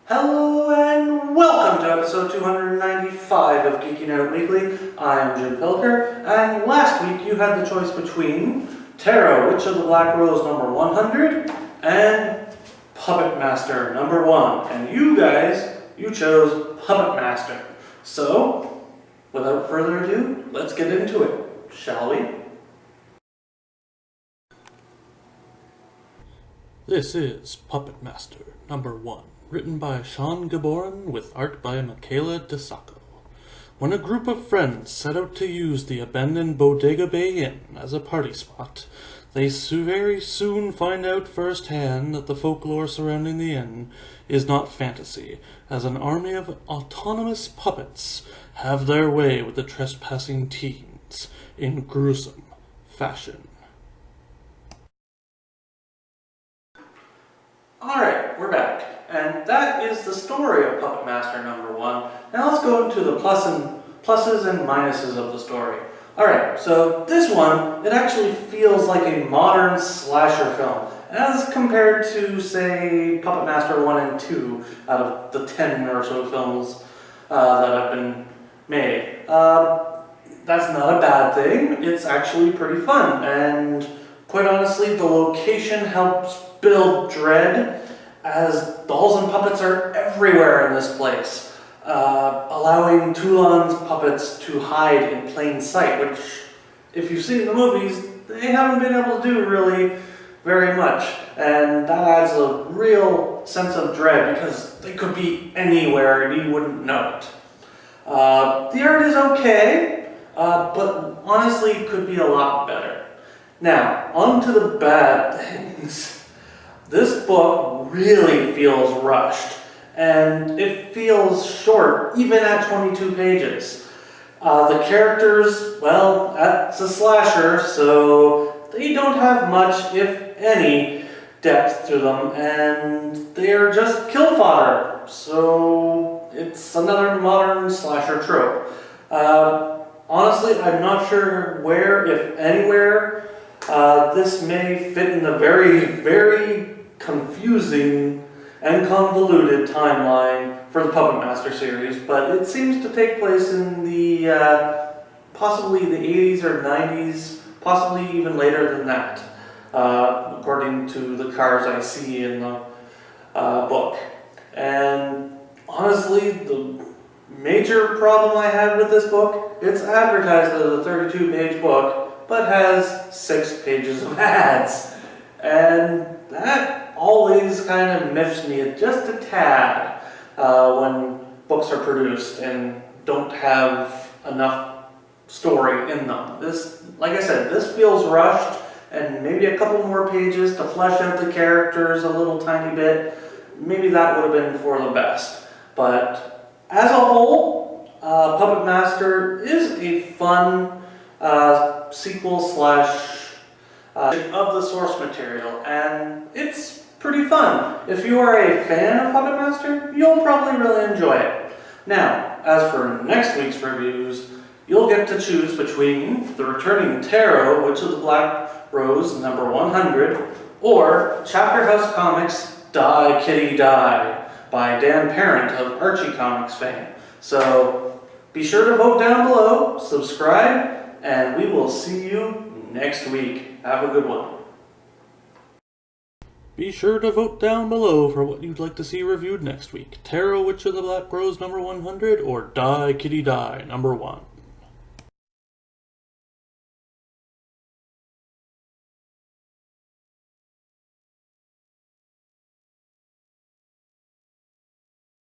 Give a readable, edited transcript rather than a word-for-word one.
Hello and welcome to episode 295 of Geeking Out Weekly. I am Jim Pilker, and last week you had the choice between Tarot, Witch of the Black Rose number 100, and Puppet Master number 1. And you guys, you chose Puppet Master. So, without further ado, let's get into it, shall we? This is Puppet Master number 1, written by Sean Gaborin with art by Michaela DeSacco. When a group of friends set out to use the abandoned Bodega Bay Inn as a party spot, they very soon find out firsthand that the folklore surrounding the inn is not fantasy, as an army of autonomous puppets have their way with the trespassing teens in gruesome fashion. Alright, we're back. And that is the story of Puppet Master number 1. Now let's go into the pluses and minuses of the story. Alright, so this one, it actually feels like a modern slasher film, as compared to, say, Puppet Master 1 and 2 out of the 10 or so films that have been made. That's not a bad thing. It's actually pretty fun, and quite honestly, the location helps build dread, as dolls and puppets are everywhere in this place, allowing Toulon's puppets to hide in plain sight, which, if you've seen the movies, they haven't been able to do really very much, and that adds a real sense of dread because they could be anywhere and you wouldn't know it. The art is okay, but honestly it could be a lot better. Now, on to the bad things. This book really feels rushed, and it feels short, even at 22 pages. The characters, well, it's a slasher, so they don't have much, if any, depth to them, and they're just kill fodder, so it's another modern slasher trope. Honestly, I'm not sure where, if anywhere, this may fit in the very, very confusing and convoluted timeline for the Puppet Master series, but it seems to take place in the possibly the 80s or 90s, possibly even later than that, according to the cards I see in the book. And honestly, the major problem I have with this book, it's advertised as a 32-page book, but has 6 pages of ads. And that always kind of miffs me just a tad when books are produced and don't have enough story in them. This, like I said, this feels rushed, and maybe a couple more pages to flesh out the characters a little tiny bit, maybe that would have been for the best. But as a whole, Puppet Master is a fun sequel slash of the source material, and it's pretty fun. If you are a fan of Puppet Master, you'll probably really enjoy it. Now, as for next week's reviews, you'll get to choose between the returning Tarot, Witch of the Black Rose number 100, or Chapter House Comics' Die Kitty Die by Dan Parent of Archie Comics fame. So be sure to vote down below, subscribe, and we will see you next week. Have a good one. Be sure to vote down below for what you'd like to see reviewed next week. Tarot, Witch of the Black Rose number 100, or Die Kitty Die number 1.